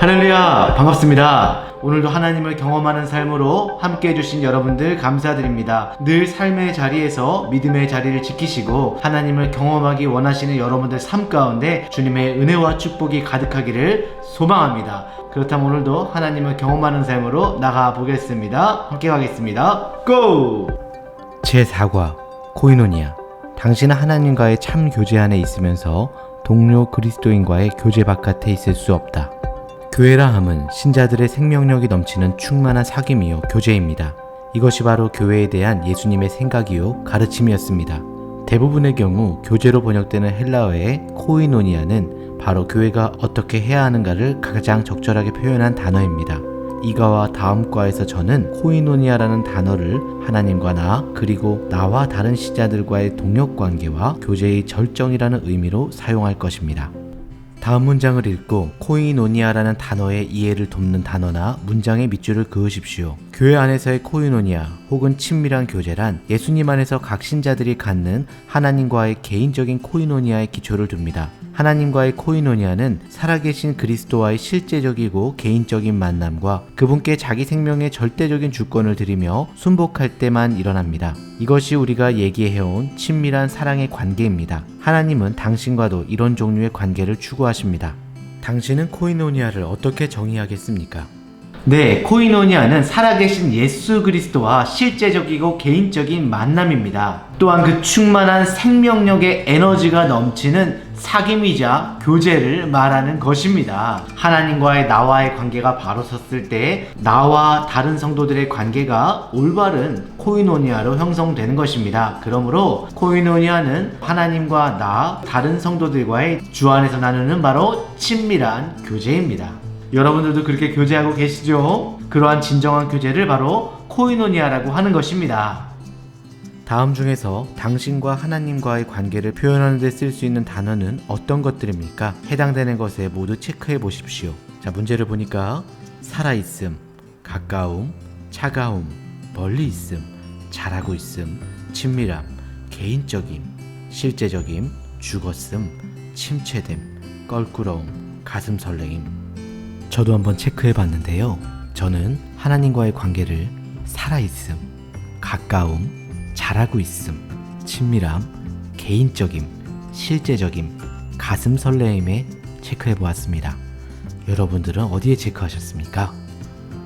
할렐루야, 반갑습니다. 오늘도 하나님을 경험하는 삶으로 함께 해주신 여러분들 감사드립니다. 늘 삶의 자리에서 믿음의 자리를 지키시고 하나님을 경험하기 원하시는 여러분들 삶 가운데 주님의 은혜와 축복이 가득하기를 소망합니다. 그렇다면 오늘도 하나님을 경험하는 삶으로 나가 보겠습니다. 함께 가겠습니다. 고! 제4과 코이노니아. 당신은 하나님과의 참 교제 안에 있으면서 동료 그리스도인과의 교제 바깥에 있을 수 없다. 교회라 함은 신자들의 생명력이 넘치는 충만한 사귐이요 교제입니다. 이것이 바로 교회에 대한 예수님의 생각이요 가르침이었습니다. 대부분의 경우 교제로 번역되는 헬라어의 코이노니아는 바로 교회가 어떻게 해야 하는가를 가장 적절하게 표현한 단어입니다. 이가와 다음 과에서 저는 코이노니아라는 단어를 하나님과 나 그리고 나와 다른 신자들과의 동력관계와 교제의 절정이라는 의미로 사용할 것입니다. 다음 문장을 읽고 코이노니아라는 단어의 이해를 돕는 단어나 문장의 밑줄을 그으십시오. 교회 안에서의 코이노니아 혹은 친밀한 교제란 예수님 안에서 각 신자들이 갖는 하나님과의 개인적인 코이노니아의 기초를 둡니다. 하나님과의 코이노니아는 살아계신 그리스도와의 실제적이고 개인적인 만남과 그분께 자기 생명의 절대적인 주권을 드리며 순복할 때만 일어납니다. 이것이 우리가 얘기해온 친밀한 사랑의 관계입니다. 하나님은 당신과도 이런 종류의 관계를 추구하십니다. 당신은 코이노니아를 어떻게 정의하겠습니까? 네, 코이노니아는 살아계신 예수 그리스도와 실제적이고 개인적인 만남입니다. 또한 그 충만한 생명력의 에너지가 넘치는 사귐이자 교제를 말하는 것입니다. 하나님과의 나와의 관계가 바로 섰을 때 나와 다른 성도들의 관계가 올바른 코이노니아로 형성되는 것입니다. 그러므로 코이노니아는 하나님과 나 다른 성도들과의 주 안에서 나누는 바로 친밀한 교제입니다. 여러분들도 그렇게 교제하고 계시죠? 그러한 진정한 교제를 바로 코이노니아라고 하는 것입니다. 다음 중에서 당신과 하나님과의 관계를 표현하는 데 쓸 수 있는 단어는 어떤 것들입니까? 해당되는 것에 모두 체크해 보십시오. 자, 문제를 보니까 살아있음, 가까움, 차가움, 멀리 있음, 잘하고 있음, 친밀함, 개인적임, 실제적임, 죽었음, 침체됨, 껄끄러움, 가슴 설레임. 저도 한번 체크해 봤는데요. 저는 하나님과의 관계를 살아있음, 가까움, 잘하고 있음, 친밀함, 개인적임, 실제적임, 가슴 설레임에 체크해 보았습니다. 여러분들은 어디에 체크하셨습니까?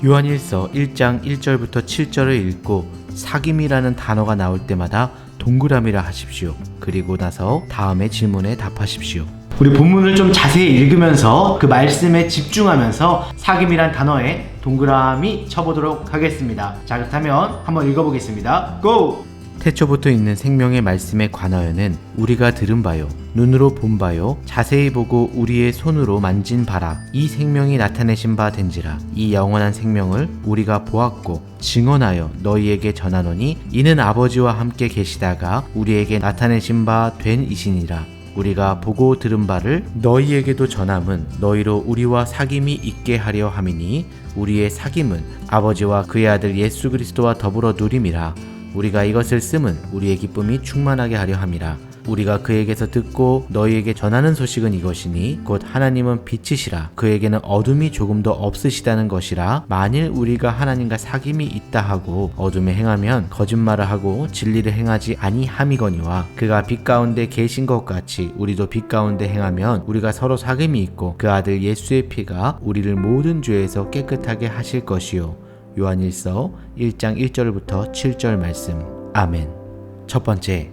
요한일서 1장 1절부터 7절을 읽고 사귐이라는 단어가 나올 때마다 동그라미라 하십시오. 그리고 나서 다음의 질문에 답하십시오. 우리 본문을 좀 자세히 읽으면서 그 말씀에 집중하면서 사귐이란 단어에 동그라미 쳐보도록 하겠습니다. 자, 그렇다면 한번 읽어보겠습니다. 고! 태초부터 있는 생명의 말씀에 관하여는 우리가 들은 바요 눈으로 본 바요 자세히 보고 우리의 손으로 만진 바라 이 생명이 나타내신 바 된지라. 이 영원한 생명을 우리가 보았고 증언하여 너희에게 전하노니 이는 아버지와 함께 계시다가 우리에게 나타내신 바 된 이시니라. 우리가 보고 들은 바를 너희에게도 전함은 너희로 우리와 사귐이 있게 하려 함이니 우리의 사귐은 아버지와 그의 아들 예수 그리스도와 더불어 누림이라. 우리가 이것을 쓰면 우리의 기쁨이 충만하게 하려 함이라. 우리가 그에게서 듣고 너희에게 전하는 소식은 이것이니 곧 하나님은 빛이시라. 그에게는 어둠이 조금도 없으시다는 것이라. 만일 우리가 하나님과 사귐이 있다 하고 어둠에 행하면 거짓말을 하고 진리를 행하지 아니함이거니와 그가 빛 가운데 계신 것 같이 우리도 빛 가운데 행하면 우리가 서로 사귐이 있고 그 아들 예수의 피가 우리를 모든 죄에서 깨끗하게 하실 것이요. 요한일서 1장 1절부터 7절 말씀. 아멘. 첫 번째,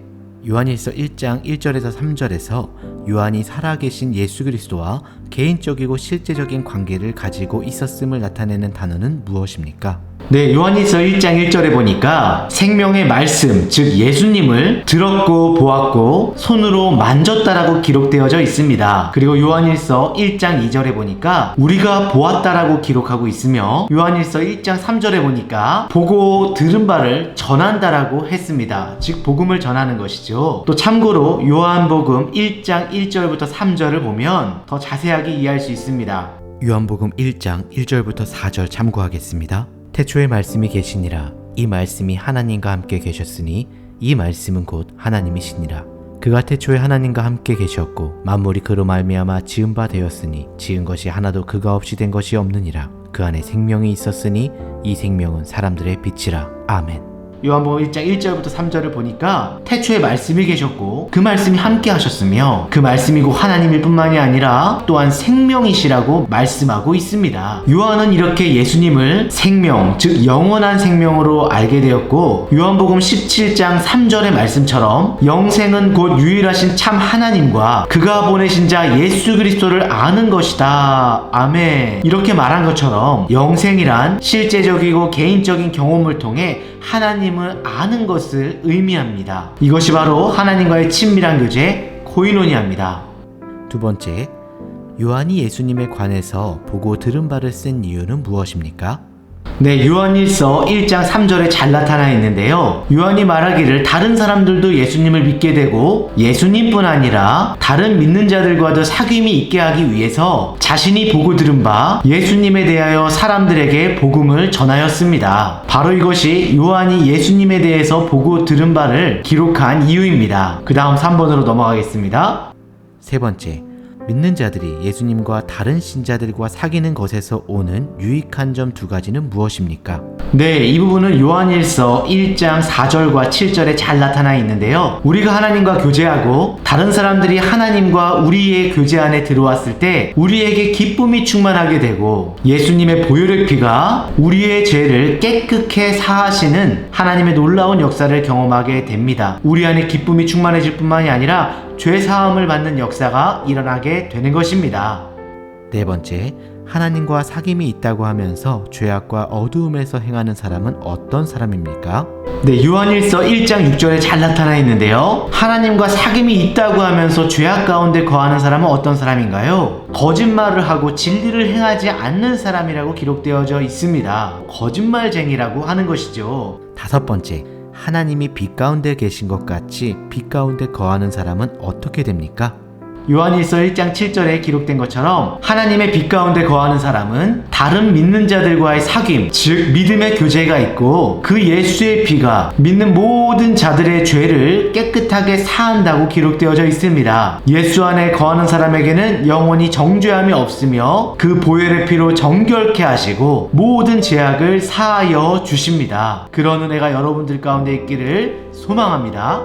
요한일서 1장 1절에서 3절에서 요한이 살아계신 예수 그리스도와 개인적이고 실제적인 관계를 가지고 있었음을 나타내는 단어는 무엇입니까? 네, 요한일서 1장 1절에 보니까 생명의 말씀, 즉 예수님을 들었고 보았고 손으로 만졌다라고 기록되어져 있습니다. 그리고 요한일서 1장 2절에 보니까 우리가 보았다라고 기록하고 있으며 요한일서 1장 3절에 보니까 보고 들은 바를 전한다라고 했습니다. 즉 복음을 전하는 것이죠. 또 참고로 요한복음 1장 1절부터 3절을 보면 더 자세하게 이해할 수 있습니다. 요한복음 1장 1절부터 4절 참고하겠습니다. 태초에 말씀이 계시니라. 이 말씀이 하나님과 함께 계셨으니 이 말씀은 곧 하나님이시니라. 그가 태초에 하나님과 함께 계셨고 만물이 그로 말미암아 지은 바 되었으니 지은 것이 하나도 그가 없이 된 것이 없느니라. 그 안에 생명이 있었으니 이 생명은 사람들의 빛이라. 아멘. 요한복음 1장 1절부터 3절을 보니까 태초에 말씀이 계셨고 그 말씀이 함께 하셨으며 그 말씀이 곧 하나님일 뿐만이 아니라 또한 생명이시라고 말씀하고 있습니다. 요한은 이렇게 예수님을 생명, 즉 영원한 생명으로 알게 되었고 요한복음 17장 3절의 말씀처럼 영생은 곧 유일하신 참 하나님과 그가 보내신 자 예수 그리스도를 아는 것이다. 아멘. 이렇게 말한 것처럼 영생이란 실제적이고 개인적인 경험을 통해 하나님을 아는 것을 의미합니다. 이것이 바로 하나님과의 친밀한 교제, 코이노니아입니다. 두 번째, 요한이 예수님에 관해서 보고 들은 바를 쓴 이유는 무엇입니까? 네, 요한일서 1장 3절에 잘 나타나 있는데요. 요한이 말하기를 다른 사람들도 예수님을 믿게 되고 예수님뿐 아니라 다른 믿는 자들과도 사귐이 있게 하기 위해서 자신이 보고 들은 바 예수님에 대하여 사람들에게 복음을 전하였습니다. 바로 이것이 요한이 예수님에 대해서 보고 들은 바를 기록한 이유입니다. 그 다음 3번으로 넘어가겠습니다. 세 번째, 믿는 자들이 예수님과 다른 신자들과 사귀는 것에서 오는 유익한 점 두 가지는 무엇입니까? 네, 이 부분은 요한일서 1장 4절과 7절에 잘 나타나 있는데요. 우리가 하나님과 교제하고 다른 사람들이 하나님과 우리의 교제 안에 들어왔을 때 우리에게 기쁨이 충만하게 되고 예수님의 보혈의 피가 우리의 죄를 깨끗게 사하시는 하나님의 놀라운 역사를 경험하게 됩니다. 우리 안에 기쁨이 충만해질 뿐만이 아니라 죄 사함을 받는 역사가 일어나게 되는 것입니다. 네 번째, 하나님과 사귐이 있다고 하면서 죄악과 어두움에서 행하는 사람은 어떤 사람입니까? 네, 요한일서 1장 6절에 잘 나타나 있는데요. 하나님과 사귐이 있다고 하면서 죄악 가운데 거하는 사람은 어떤 사람인가요? 거짓말을 하고 진리를 행하지 않는 사람이라고 기록되어져 있습니다. 거짓말쟁이라고 하는 것이죠. 다섯 번째, 하나님이 빛 가운데 계신 것 같이 빛 가운데 거하는 사람은 어떻게 됩니까? 요한일서 1장 7절에 기록된 것처럼 하나님의 빛 가운데 거하는 사람은 다른 믿는 자들과의 사귐, 즉 믿음의 교제가 있고 그 예수의 피가 믿는 모든 자들의 죄를 깨끗하게 사한다고 기록되어져 있습니다. 예수 안에 거하는 사람에게는 영원히 정죄함이 없으며 그 보혈의 피로 정결케 하시고 모든 죄악을 사하여 주십니다. 그런 은혜가 여러분들 가운데 있기를 소망합니다.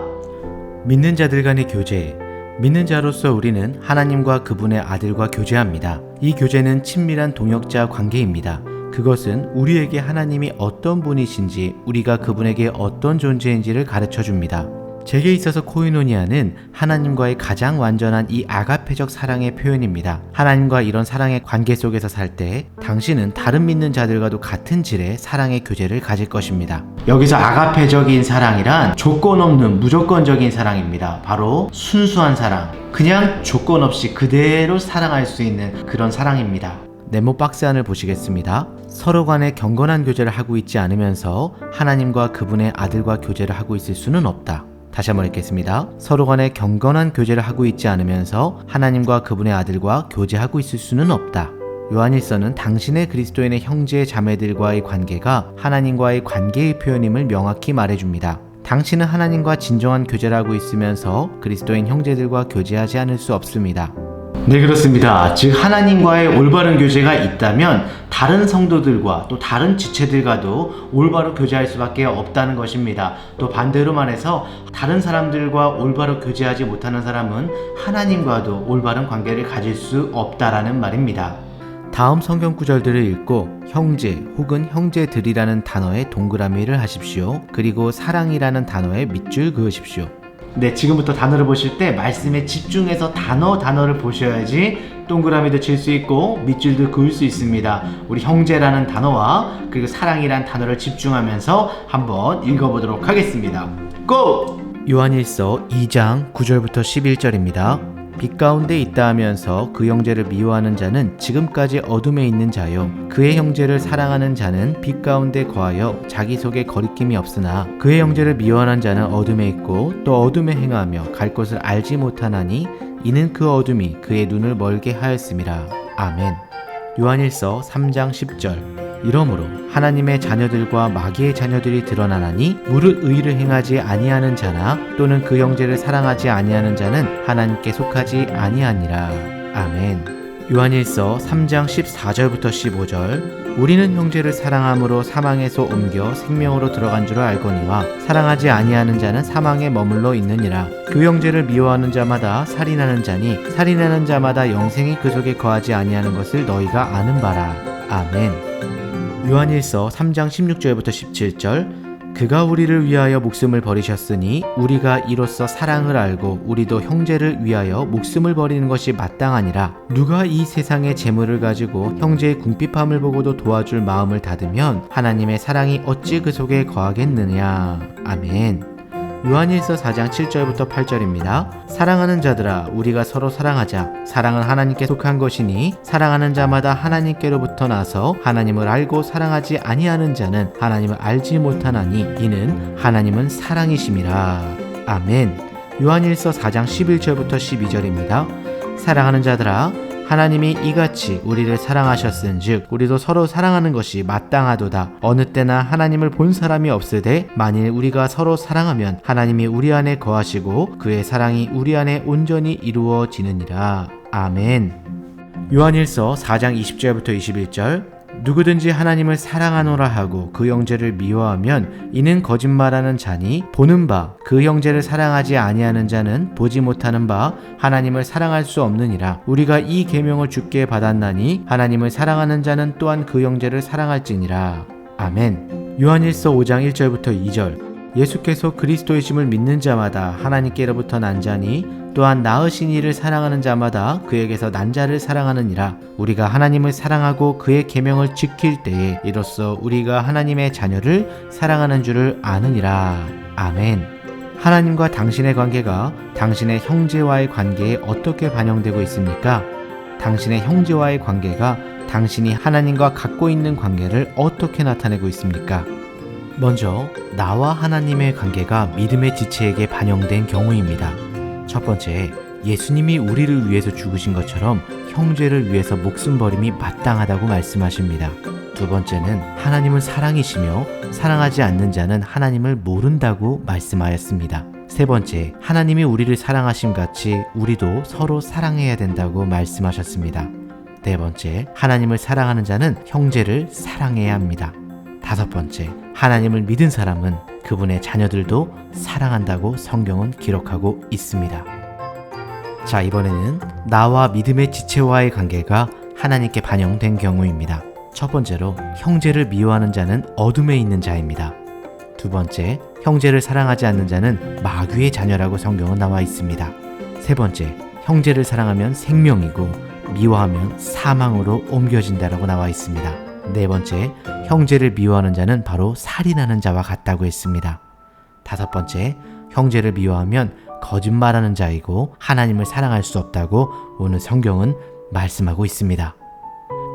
믿는 자들 간의 교제, 믿는 자로서 우리는 하나님과 그분의 아들과 교제합니다. 이 교제는 친밀한 동역자 관계입니다. 그것은 우리에게 하나님이 어떤 분이신지, 우리가 그분에게 어떤 존재인지를 가르쳐 줍니다. 제게 있어서 코이노니아는 하나님과의 가장 완전한 이 아가페적 사랑의 표현입니다. 하나님과 이런 사랑의 관계 속에서 살 때 당신은 다른 믿는 자들과도 같은 질의 사랑의 교제를 가질 것입니다. 여기서 아가페적인 사랑이란 조건 없는 무조건적인 사랑입니다. 바로 순수한 사랑, 그냥 조건 없이 그대로 사랑할 수 있는 그런 사랑입니다. 네모 박스 안을 보시겠습니다. 서로 간에 경건한 교제를 하고 있지 않으면서 하나님과 그분의 아들과 교제를 하고 있을 수는 없다. 다시 한번 읽겠습니다. 서로 간에 경건한 교제를 하고 있지 않으면서 하나님과 그분의 아들과 교제하고 있을 수는 없다. 요한일서는 당신의 그리스도인의 형제 자매들과의 관계가 하나님과의 관계의 표현임을 명확히 말해줍니다. 당신은 하나님과 진정한 교제를 하고 있으면서 그리스도인 형제들과 교제하지 않을 수 없습니다. 네, 그렇습니다. 즉 하나님과의 올바른 교제가 있다면 다른 성도들과 또 다른 지체들과도 올바로 교제할 수밖에 없다는 것입니다. 또 반대로 말해서 다른 사람들과 올바로 교제하지 못하는 사람은 하나님과도 올바른 관계를 가질 수 없다라는 말입니다. 다음 성경 구절들을 읽고 형제 혹은 형제들이라는 단어에 동그라미를 하십시오. 그리고 사랑이라는 단어에 밑줄 그으십시오. 네, 지금부터 단어를 보실 때 말씀에 집중해서 단어를 보셔야지 동그라미도 칠 수 있고 밑줄도 그을 수 있습니다. 우리 형제라는 단어와 그리고 사랑이라는 단어를 집중하면서 한번 읽어보도록 하겠습니다. 고! 요한일서 2장 9절부터 11절입니다. 빛 가운데 있다 하면서 그 형제를 미워하는 자는 지금까지 어둠에 있는 자요, 그의 형제를 사랑하는 자는 빛 가운데 거하여 자기 속에 거리낌이 없으나 그의 형제를 미워하는 자는 어둠에 있고 또 어둠에 행하며 갈 곳을 알지 못하나니 이는 그 어둠이 그의 눈을 멀게 하였음이라. 아멘. 요한일서 3장 10절. 이러므로 하나님의 자녀들과 마귀의 자녀들이 드러나나니 무릇 의를 행하지 아니하는 자나 또는 그 형제를 사랑하지 아니하는 자는 하나님께 속하지 아니하니라. 아멘. 요한일서 3장 14절부터 15절 우리는 형제를 사랑함으로 사망에서 옮겨 생명으로 들어간 줄 알거니와 사랑하지 아니하는 자는 사망에 머물러 있느니라. 그 형제를 미워하는 자마다 살인하는 자니 살인하는 자마다 영생이 그 속에 거하지 아니하는 것을 너희가 아는 바라. 아멘. 요한일서 3장 16절부터 17절 그가 우리를 위하여 목숨을 버리셨으니 우리가 이로써 사랑을 알고 우리도 형제를 위하여 목숨을 버리는 것이 마땅하니라. 누가 이 세상의 재물을 가지고 형제의 궁핍함을 보고도 도와줄 마음을 닫으면 하나님의 사랑이 어찌 그 속에 거하겠느냐. 아멘. 요한일서 4장 7절부터 8절입니다. 사랑하는 자들아 우리가 서로 사랑하자. 사랑은 하나님께 속한 것이니 사랑하는 자마다 하나님께로부터 나서 하나님을 알고 사랑하지 아니하는 자는 하나님을 알지 못하나니 이는 하나님은 사랑이심이라. 아멘. 요한일서 4장 11절부터 12절입니다. 사랑하는 자들아 하나님이 이같이 우리를 사랑하셨은즉 우리도 서로 사랑하는 것이 마땅하도다. 어느 때나 하나님을 본 사람이 없으되 만일 우리가 서로 사랑하면 하나님이 우리 안에 거하시고 그의 사랑이 우리 안에 온전히 이루어지느니라. 아멘. 요한일서 4장 20절부터 21절 누구든지 하나님을 사랑하노라 하고 그 형제를 미워하면 이는 거짓말하는 자니 보는 바 그 형제를 사랑하지 아니하는 자는 보지 못하는 바 하나님을 사랑할 수 없느니라. 우리가 이 계명을 주께 받았나니 하나님을 사랑하는 자는 또한 그 형제를 사랑할지니라. 아멘. 요한일서 5장 1절부터 2절 예수께서 그리스도이심을 믿는 자마다 하나님께로부터 난 자니 또한 낳으신 이를 사랑하는 자마다 그에게서 난 자를 사랑하느니라. 우리가 하나님을 사랑하고 그의 계명을 지킬 때에 이로써 우리가 하나님의 자녀를 사랑하는 줄을 아느니라. 아멘. 하나님과 당신의 관계가 당신의 형제와의 관계에 어떻게 반영되고 있습니까? 당신의 형제와의 관계가 당신이 하나님과 갖고 있는 관계를 어떻게 나타내고 있습니까? 먼저 나와 하나님의 관계가 믿음의 지체에게 반영된 경우입니다. 첫 번째, 예수님이 우리를 위해서 죽으신 것처럼 형제를 위해서 목숨 버림이 마땅하다고 말씀하십니다. 두 번째는 하나님은 사랑이시며 사랑하지 않는 자는 하나님을 모른다고 말씀하였습니다. 세 번째, 하나님이 우리를 사랑하심 같이 우리도 서로 사랑해야 된다고 말씀하셨습니다. 네 번째, 하나님을 사랑하는 자는 형제를 사랑해야 합니다. 다섯 번째, 하나님을 믿은 사람은 그분의 자녀들도 사랑한다고 성경은 기록하고 있습니다. 자, 이번에는 나와 믿음의 지체와의 관계가 하나님께 반영된 경우입니다. 첫 번째로 형제를 미워하는 자는 어둠에 있는 자입니다. 두 번째, 형제를 사랑하지 않는 자는 마귀의 자녀라고 성경은 나와 있습니다. 세 번째, 형제를 사랑하면 생명이고 미워하면 사망으로 옮겨진다라고 나와 있습니다. 네 번째, 형제를 미워하는 자는 바로 살인하는 자와 같다고 했습니다. 다섯 번째, 형제를 미워하면 거짓말하는 자이고 하나님을 사랑할 수 없다고 오늘 성경은 말씀하고 있습니다.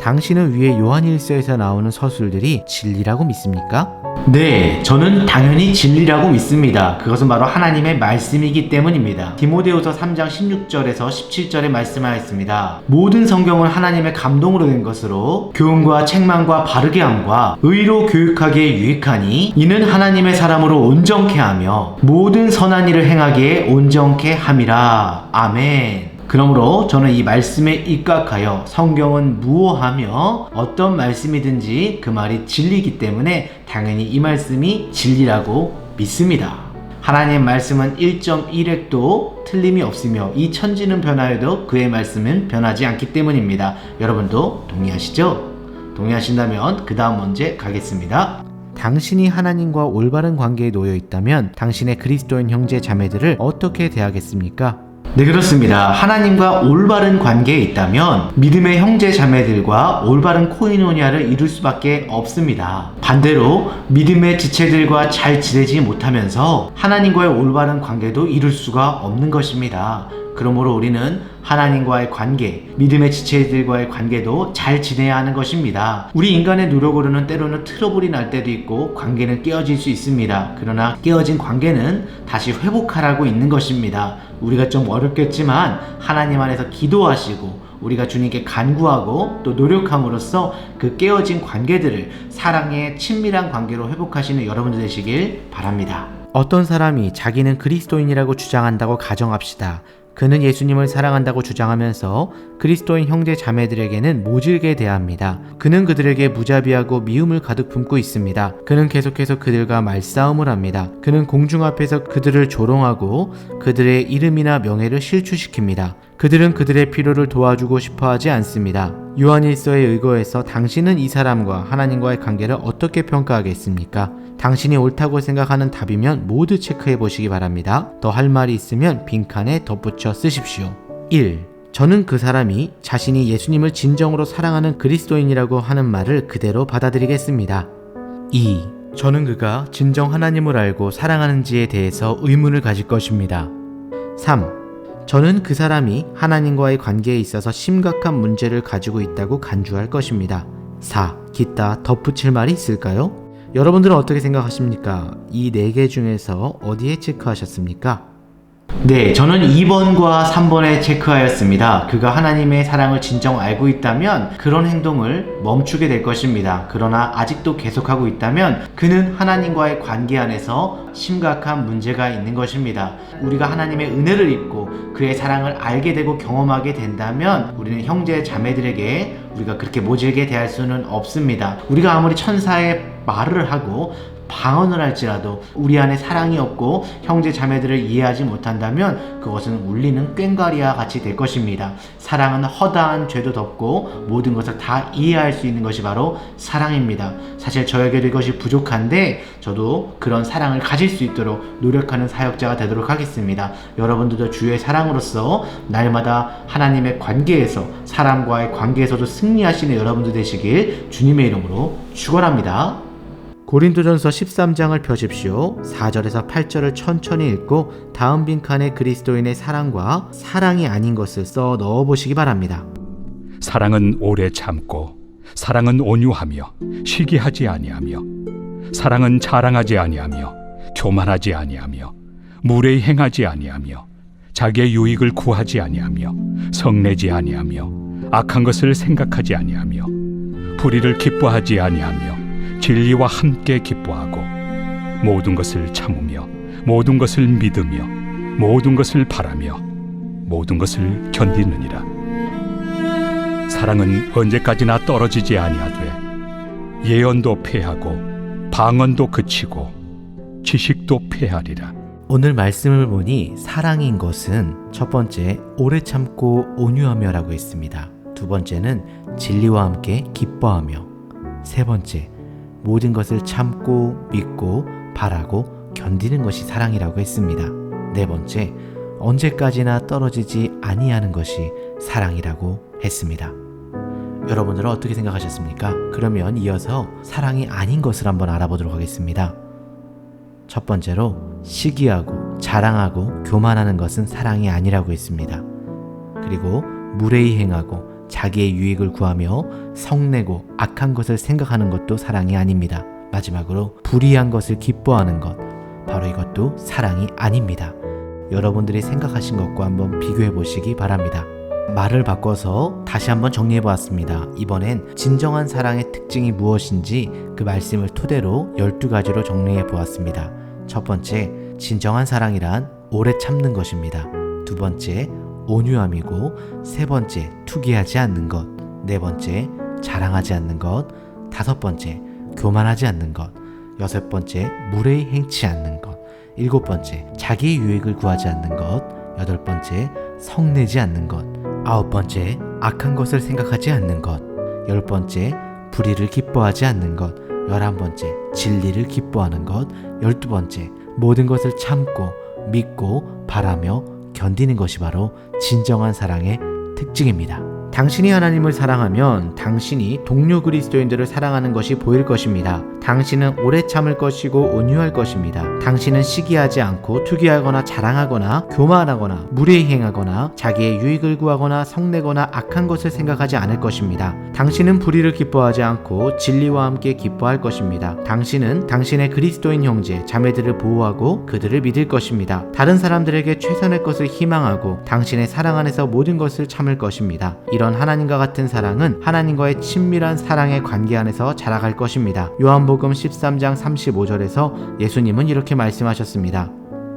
당신은 위에 요한일서에서 나오는 서술들이 진리라고 믿습니까? 네, 저는 당연히 진리라고 믿습니다. 그것은 바로 하나님의 말씀이기 때문입니다. 디모데후서 3장 16절에서 17절에 말씀하였습니다. 모든 성경은 하나님의 감동으로 된 것으로 교훈과 책망과 바르게 함과 의로 교육하기에 유익하니 이는 하나님의 사람으로 온전케 하며 모든 선한 일을 행하기에 온전케 함이라. 아멘. 그러므로 저는 이 말씀에 입각하여 성경은 무엇하며 어떤 말씀이든지 그 말이 진리이기 때문에 당연히 이 말씀이 진리라고 믿습니다. 하나님의 말씀은 1.1획도 틀림이 없으며 이 천지는 변하여도 그의 말씀은 변하지 않기 때문입니다. 여러분도 동의하시죠? 동의하신다면 그 다음 문제 가겠습니다. 당신이 하나님과 올바른 관계에 놓여 있다면 당신의 그리스도인 형제 자매들을 어떻게 대하겠습니까? 네, 그렇습니다. 하나님과 올바른 관계에 있다면 믿음의 형제 자매들과 올바른 코이노니아를 이룰 수밖에 없습니다. 반대로 믿음의 지체들과 잘 지내지 못하면서 하나님과의 올바른 관계도 이룰 수가 없는 것입니다. 그러므로 우리는 하나님과의 관계, 믿음의 지체들과의 관계도 잘 지내야 하는 것입니다. 우리 인간의 노력으로는 때로는 트러블이 날 때도 있고 관계는 깨어질 수 있습니다. 그러나 깨어진 관계는 다시 회복하라고 있는 것입니다. 우리가 좀 어렵겠지만 하나님 안에서 기도하시고 우리가 주님께 간구하고 또 노력함으로써 그 깨어진 관계들을 사랑의 친밀한 관계로 회복하시는 여러분들 되시길 바랍니다. 어떤 사람이 자기는 그리스도인이라고 주장한다고 가정합시다. 그는 예수님을 사랑한다고 주장하면서 그리스도인 형제 자매들에게는 모질게 대합니다. 그는 그들에게 무자비하고 미움을 가득 품고 있습니다. 그는 계속해서 그들과 말싸움을 합니다. 그는 공중 앞에서 그들을 조롱하고 그들의 이름이나 명예를 실추시킵니다. 그들은 그들의 필요를 도와주고 싶어 하지 않습니다. 요한일서에 의거해서 당신은 이 사람과 하나님과의 관계를 어떻게 평가하겠습니까? 당신이 옳다고 생각하는 답이면 모두 체크해 보시기 바랍니다. 더 할 말이 있으면 빈칸에 덧붙여 쓰십시오. 1. 저는 그 사람이 자신이 예수님을 진정으로 사랑하는 그리스도인이라고 하는 말을 그대로 받아들이겠습니다. 2. 저는 그가 진정 하나님을 알고 사랑하는지에 대해서 의문을 가질 것입니다. 3. 저는 그 사람이 하나님과의 관계에 있어서 심각한 문제를 가지고 있다고 간주할 것입니다. 4. 기타 덧붙일 말이 있을까요? 여러분들은 어떻게 생각하십니까? 이 4개 중에서 어디에 체크하셨습니까? 네, 저는 2번과 3번에 체크하였습니다. 그가 하나님의 사랑을 진정 알고 있다면 그런 행동을 멈추게 될 것입니다. 그러나 아직도 계속하고 있다면 그는 하나님과의 관계 안에서 심각한 문제가 있는 것입니다. 우리가 하나님의 은혜를 입고 그의 사랑을 알게 되고 경험하게 된다면 우리는 형제 자매들에게 우리가 그렇게 모질게 대할 수는 없습니다. 우리가 아무리 천사의 말을 하고 방언을 할지라도 우리 안에 사랑이 없고 형제 자매들을 이해하지 못한다면 그것은 울리는 꽹과리와 같이 될 것입니다. 사랑은 허다한 죄도 덮고 모든 것을 다 이해할 수 있는 것이 바로 사랑입니다. 사실 저에게도 이것이 부족한데 저도 그런 사랑을 가질 수 있도록 노력하는 사역자가 되도록 하겠습니다. 여러분들도 주의 사랑으로서 날마다 하나님의 관계에서 사람과의 관계에서도 승리하시는 여러분들 되시길 주님의 이름으로 축원합니다. 고린도전서 13장을 펴십시오. 4절에서 8절을 천천히 읽고 다음 빈칸에 그리스도인의 사랑과 사랑이 아닌 것을 써 넣어보시기 바랍니다. 사랑은 오래 참고 사랑은 온유하며 시기하지 아니하며 사랑은 자랑하지 아니하며 교만하지 아니하며 무례히 행하지 아니하며 자기의 유익을 구하지 아니하며 성내지 아니하며 악한 것을 생각하지 아니하며 불의를 기뻐하지 아니하며 진리와 함께 기뻐하고 모든 것을 참으며 모든 것을 믿으며 모든 것을 바라며 모든 것을 견디느니라. 사랑은 언제까지나 떨어지지 아니하되 예언도 패하고 방언도 그치고 지식도 패하리라. 오늘 말씀을 보니 사랑인 것은 첫 번째 오래 참고 온유하며라고 했습니다. 두 번째는 진리와 함께 기뻐하며, 세 번째 모든 것을 참고 믿고 바라고 견디는 것이 사랑이라고 했습니다. 네 번째, 언제까지나 떨어지지 아니하는 것이 사랑이라고 했습니다. 여러분들은 어떻게 생각하셨습니까? 그러면 이어서 사랑이 아닌 것을 한번 알아보도록 하겠습니다. 첫 번째로 시기하고 자랑하고 교만하는 것은 사랑이 아니라고 했습니다. 그리고 무례히 행하고 자기의 유익을 구하며 성내고 악한 것을 생각하는 것도 사랑이 아닙니다. 마지막으로 불의한 것을 기뻐하는 것, 바로 이것도 사랑이 아닙니다. 여러분들이 생각하신 것과 한번 비교해 보시기 바랍니다. 말을 바꿔서 다시 한번 정리해 보았습니다. 이번엔 진정한 사랑의 특징이 무엇인지 그 말씀을 토대로 12가지로 정리해 보았습니다. 첫 번째, 진정한 사랑이란 오래 참는 것입니다. 두 번째, 온유함이고, 세 번째, 투기하지 않는 것, 네 번째, 자랑하지 않는 것, 다섯 번째, 교만하지 않는 것, 여섯 번째, 무례히 행치 않는 것, 일곱 번째, 자기의 유익을 구하지 않는 것, 여덟 번째, 성내지 않는 것, 아홉 번째, 악한 것을 생각하지 않는 것, 열 번째, 불의를 기뻐하지 않는 것, 11번째, 진리를 기뻐하는 것, 12번째, 모든 것을 참고 믿고 바라며 견디는 것이 바로 진정한 사랑의 특징입니다. 당신이 하나님을 사랑하면 당신이 동료 그리스도인들을 사랑하는 것이 보일 것입니다. 당신은 오래 참을 것이고 온유할 것입니다. 당신은 시기하지 않고 투기하거나 자랑하거나 교만하거나 무례히 행하거나 자기의 유익을 구하거나 성내거나 악한 것을 생각하지 않을 것입니다. 당신은 불의를 기뻐하지 않고 진리와 함께 기뻐할 것입니다. 당신은 당신의 그리스도인 형제, 자매들을 보호하고 그들을 믿을 것입니다. 다른 사람들에게 최선의 것을 희망하고 당신의 사랑 안에서 모든 것을 참을 것입니다. 이런 하나님과 같은 사랑은 하나님과의 친밀한 사랑의 관계 안에서 자라갈 것입니다. 요한복음 13장 35절에서 예수님은 이렇게 말씀하셨습니다.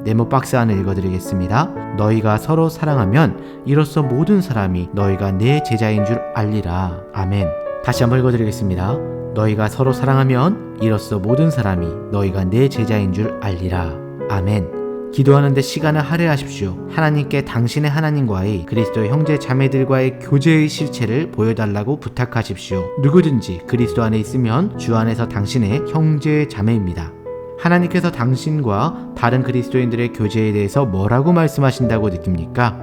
네모 박스 안을 읽어드리겠습니다. 너희가 서로 사랑하면 이로써 모든 사람이 너희가 내 제자인 줄 알리라. 아멘. 다시 한번 읽어드리겠습니다. 너희가 서로 사랑하면 이로써 모든 사람이 너희가 내 제자인 줄 알리라. 아멘. 기도하는데 시간을 할애하십시오. 하나님께 당신의 하나님과의 그리스도 형제 자매들과의 교제의 실체를 보여달라고 부탁하십시오. 누구든지 그리스도 안에 있으면 주 안에서 당신의 형제 자매입니다. 하나님께서 당신과 다른 그리스도인들의 교제에 대해서 뭐라고 말씀하신다고 느낍니까?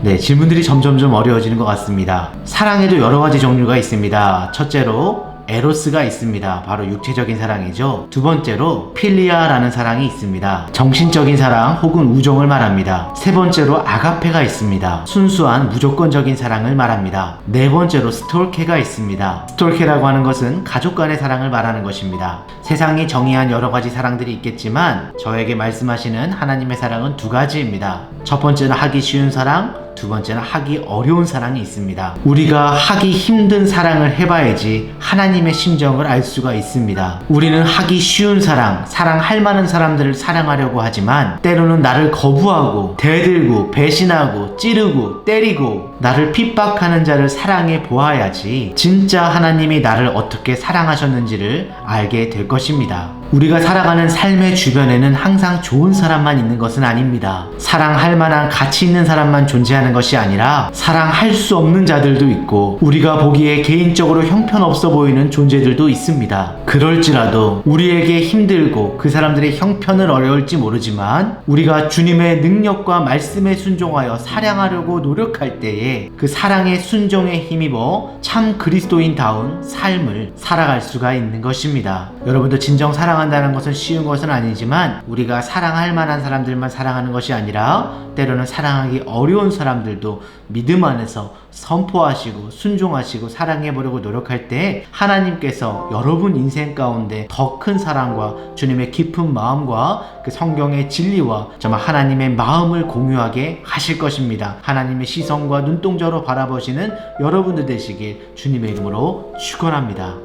네, 질문들이 점점점 어려워지는 것 같습니다. 사랑에도 여러 가지 종류가 있습니다. 첫째로 에로스가 있습니다. 바로 육체적인 사랑이죠. 두 번째로 필리아라는 사랑이 있습니다. 정신적인 사랑 혹은 우정을 말합니다. 세 번째로 아가페가 있습니다. 순수한 무조건적인 사랑을 말합니다. 네 번째로 스톨케가 있습니다. 스톨케라고 하는 것은 가족 간의 사랑을 말하는 것입니다. 세상이 정의한 여러 가지 사랑들이 있겠지만 저에게 말씀하시는 하나님의 사랑은 두 가지입니다. 첫 번째는 하기 쉬운 사랑, 두 번째는 하기 어려운 사랑이 있습니다. 우리가 하기 힘든 사랑을 해봐야지 하나님의 심정을 알 수가 있습니다. 우리는 하기 쉬운 사랑, 사랑할 만한 사람들을 사랑하려고 하지만 때로는 나를 거부하고 대들고 배신하고 찌르고 때리고 나를 핍박하는 자를 사랑해 보아야지 진짜 하나님이 나를 어떻게 사랑하셨는지를 알게 될 것입니다. 우리가 살아가는 삶의 주변에는 항상 좋은 사람만 있는 것은 아닙니다. 사랑할 만한 가치 있는 사람만 존재하는 것이 아니라 사랑할 수 없는 자들도 있고 우리가 보기에 개인적으로 형편없어 보이는 존재들도 있습니다. 그럴지라도 우리에게 힘들고 그 사람들의 형편을 어려울지 모르지만 우리가 주님의 능력과 말씀에 순종하여 사랑하려고 노력할 때에 그 사랑의 순종에 힘입어 참 그리스도인다운 삶을 살아갈 수가 있는 것입니다. 여러분도 진정 사랑한다는 것은 쉬운 것은 아니지만 우리가 사랑할 만한 사람들만 사랑하는 것이 아니라 때로는 사랑하기 어려운 사람들도 믿음 안에서 선포하시고 순종하시고 사랑해보려고 노력할 때 하나님께서 여러분 인생 가운데 더 큰 사랑과 주님의 깊은 마음과 그 성경의 진리와 정말 하나님의 마음을 공유하게 하실 것입니다. 하나님의 시선과 눈동자로 바라보시는 여러분들 되시길 주님의 이름으로 축원합니다.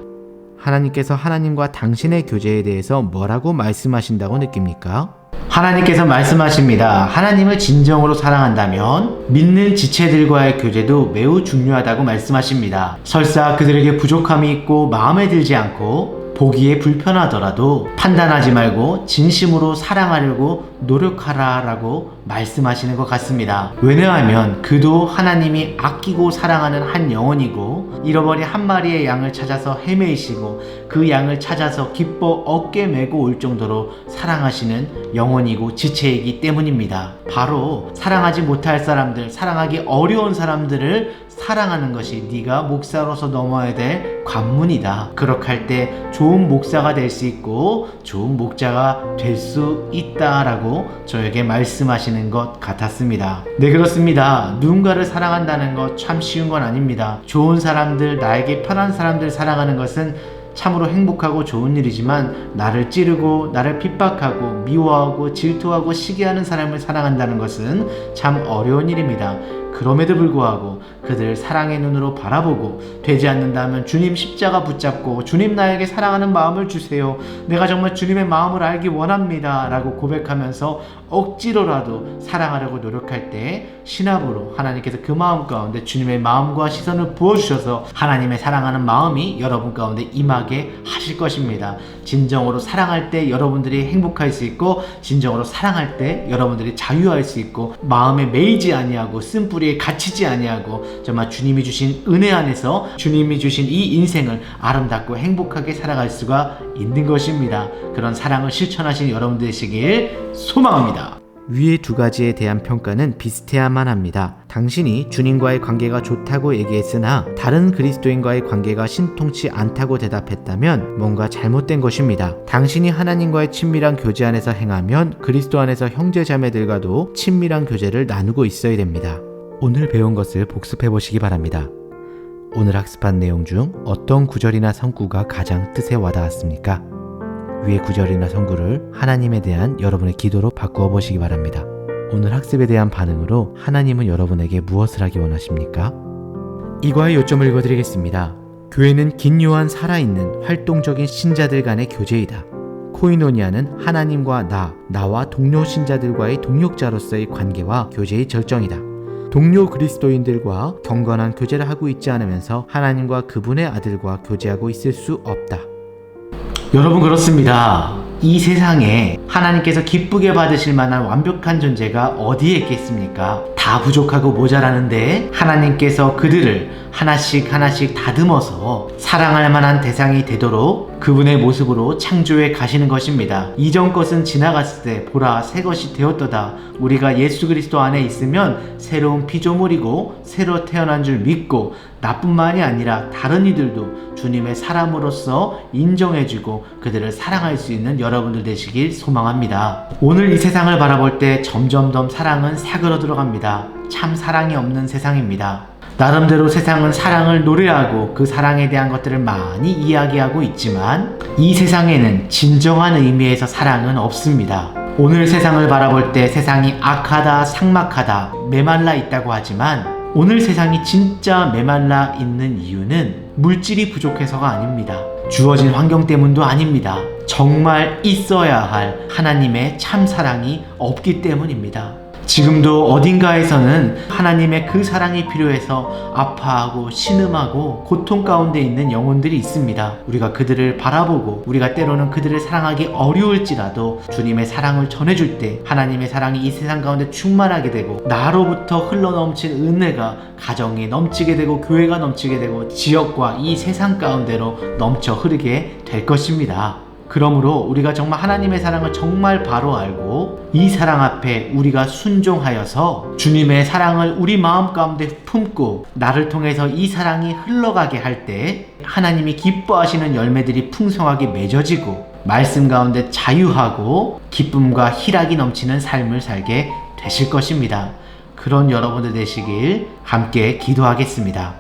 하나님께서 하나님과 당신의 교제에 대해서 뭐라고 말씀하신다고 느낍니까? 하나님께서 말씀하십니다. 하나님을 진정으로 사랑한다면 믿는 지체들과의 교제도 매우 중요하다고 말씀하십니다. 설사 그들에게 부족함이 있고 마음에 들지 않고 보기에 불편하더라도 판단하지 말고 진심으로 사랑하려고 노력하라 라고 말씀하시는 것 같습니다. 왜냐하면 그도 하나님이 아끼고 사랑하는 한 영혼이고 잃어버린 한 마리의 양을 찾아서 헤매이시고 그 양을 찾아서 기뻐 어깨 메고 올 정도로 사랑하시는 영혼이고 지체이기 때문입니다. 바로 사랑하지 못할 사람들, 사랑하기 어려운 사람들을 사랑하는 것이 네가 목사로서 넘어야 될 관문이다. 그렇게 할 때 좋은 목사가 될 수 있고 좋은 목자가 될 수 있다라고 저에게 말씀하시는 것 같았습니다. 네, 그렇습니다. 누군가를 사랑한다는 것 참 쉬운 건 아닙니다. 좋은 사람들, 나에게 편한 사람들 사랑하는 것은 참으로 행복하고 좋은 일이지만 나를 찌르고 나를 핍박하고 미워하고 질투하고 시기하는 사람을 사랑한다는 것은 참 어려운 일입니다. 그럼에도 불구하고 그들을 사랑의 눈으로 바라보고 되지 않는다면 주님 십자가 붙잡고 주님 나에게 사랑하는 마음을 주세요. 내가 정말 주님의 마음을 알기 원합니다. 라고 고백하면서 억지로라도 사랑하려고 노력할 때 신압으로 하나님께서 그 마음 가운데 주님의 마음과 시선을 부어주셔서 하나님의 사랑하는 마음이 여러분 가운데 임하게 하실 것입니다. 진정으로 사랑할 때 여러분들이 행복할 수 있고 진정으로 사랑할 때 여러분들이 자유할 수 있고 마음에 매이지 아니하고 쓴뿌리에 갇히지 아니하고 정말 주님이 주신 은혜 안에서 주님이 주신 이 인생을 아름답고 행복하게 살아갈 수가 있는 것입니다. 그런 사랑을 실천하신 여러분 되시길 소망합니다. 위의 두 가지에 대한 평가는 비슷해야만 합니다. 당신이 주님과의 관계가 좋다고 얘기했으나 다른 그리스도인과의 관계가 신통치 않다고 대답했다면 뭔가 잘못된 것입니다. 당신이 하나님과의 친밀한 교제 안에서 행하면 그리스도 안에서 형제자매들과도 친밀한 교제를 나누고 있어야 됩니다. 오늘 배운 것을 복습해 보시기 바랍니다. 오늘 학습한 내용 중 어떤 구절이나 성구가 가장 뜻에 와닿았습니까? 위의 구절이나 성구를 하나님에 대한 여러분의 기도로 바꾸어 보시기 바랍니다. 오늘 학습에 대한 반응으로 하나님은 여러분에게 무엇을 하기 원하십니까? 이과의 요점을 읽어드리겠습니다. 교회는 긴요한 살아있는 활동적인 신자들 간의 교제이다. 코이노니아는 하나님과 나와 동료 신자들과의 동역자로서의 관계와 교제의 절정이다. 동료 그리스도인들과 경건한 교제를 하고 있지 않으면서 하나님과 그분의 아들과 교제하고 있을 수 없다. 여러분, 그렇습니다. 이 세상에 하나님께서 기쁘게 받으실 만한 완벽한 존재가 어디에 있겠습니까? 다 부족하고 모자라는데 하나님께서 그들을 하나씩 다듬어서 사랑할 만한 대상이 되도록 그분의 모습으로 창조해 가시는 것입니다. 이전 것은 지나갔을 때 보라 새 것이 되었도다. 우리가 예수 그리스도 안에 있으면 새로운 피조물이고 새로 태어난 줄 믿고 나뿐만이 아니라 다른 이들도 주님의 사람으로서 인정해주고 그들을 사랑할 수 있는 여러분들 되시길 소망합니다. 오늘 이 세상을 바라볼 때 점점점 사랑은 사그러 들어갑니다. 참 사랑이 없는 세상입니다. 나름대로 세상은 사랑을 노래하고 그 사랑에 대한 것들을 많이 이야기하고 있지만 이 세상에는 진정한 의미에서 사랑은 없습니다. 오늘 세상을 바라볼 때 세상이 악하다, 삭막하다, 메말라 있다고 하지만 오늘 세상이 진짜 메말라 있는 이유는 물질이 부족해서가 아닙니다. 주어진 환경 때문도 아닙니다. 정말 있어야 할 하나님의 참 사랑이 없기 때문입니다. 지금도 어딘가에서는 하나님의 그 사랑이 필요해서 아파하고 신음하고 고통 가운데 있는 영혼들이 있습니다. 우리가 그들을 바라보고 우리가 때로는 그들을 사랑하기 어려울지라도 주님의 사랑을 전해줄 때 하나님의 사랑이 이 세상 가운데 충만하게 되고 나로부터 흘러넘친 은혜가 가정에 넘치게 되고 교회가 넘치게 되고 지역과 이 세상 가운데로 넘쳐 흐르게 될 것입니다. 그러므로 우리가 정말 하나님의 사랑을 정말 바로 알고 이 사랑 앞에 우리가 순종하여서 주님의 사랑을 우리 마음 가운데 품고 나를 통해서 이 사랑이 흘러가게 할 때 하나님이 기뻐하시는 열매들이 풍성하게 맺어지고 말씀 가운데 자유하고 기쁨과 희락이 넘치는 삶을 살게 되실 것입니다. 그런 여러분들 되시길 함께 기도하겠습니다.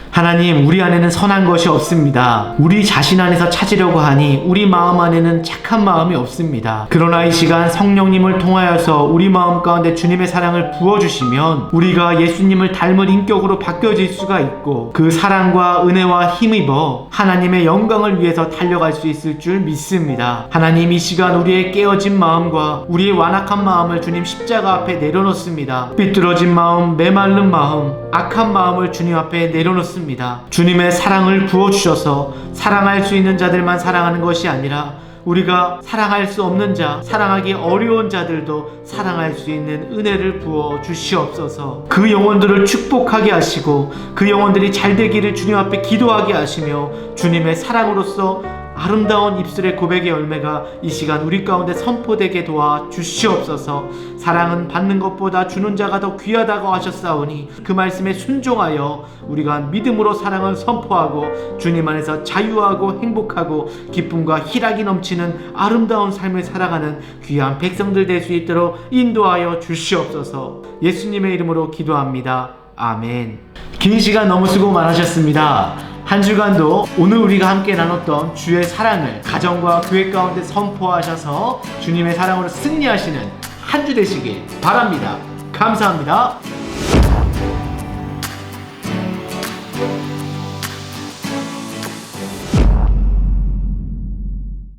하나님, 우리 안에는 선한 것이 없습니다. 우리 자신 안에서 찾으려고 하니 우리 마음 안에는 착한 마음이 없습니다. 그러나 이 시간 성령님을 통하여서 우리 마음 가운데 주님의 사랑을 부어주시면 우리가 예수님을 닮은 인격으로 바뀌어질 수가 있고 그 사랑과 은혜와 힘입어 하나님의 영광을 위해서 달려갈 수 있을 줄 믿습니다. 하나님, 이 시간 우리의 깨어진 마음과 우리의 완악한 마음을 주님 십자가 앞에 내려놓습니다. 삐뚤어진 마음, 메마른 마음, 악한 마음을 주님 앞에 내려놓습니다. 주님의 사랑을 부어주셔서 사랑할 수 있는 자들만 사랑하는 것이 아니라 우리가 사랑할 수 없는 자, 사랑하기 어려운 자들도 사랑할 수 있는 은혜를 부어 주시옵소서. 그 영혼들을 축복하게 하시고 그 영혼들이 잘 되기를 주님 앞에 기도하게 하시며 주님의 사랑으로서 아름다운 입술의 고백의 열매가 이 시간 우리 가운데 선포되게 도와 주시옵소서. 사랑은 받는 것보다 주는 자가 더 귀하다고 하셨사오니 그 말씀에 순종하여 우리가 믿음으로 사랑을 선포하고 주님 안에서 자유하고 행복하고 기쁨과 희락이 넘치는 아름다운 삶을 살아가는 귀한 백성들 될 수 있도록 인도하여 주시옵소서. 예수님의 이름으로 기도합니다. 아멘. 긴 시간 너무 수고 많으셨습니다. 한 주간도 오늘 우리가 함께 나눴던 주의 사랑을 가정과 교회 가운데 선포하셔서 주님의 사랑으로 승리하시는 한 주 되시길 바랍니다. 감사합니다.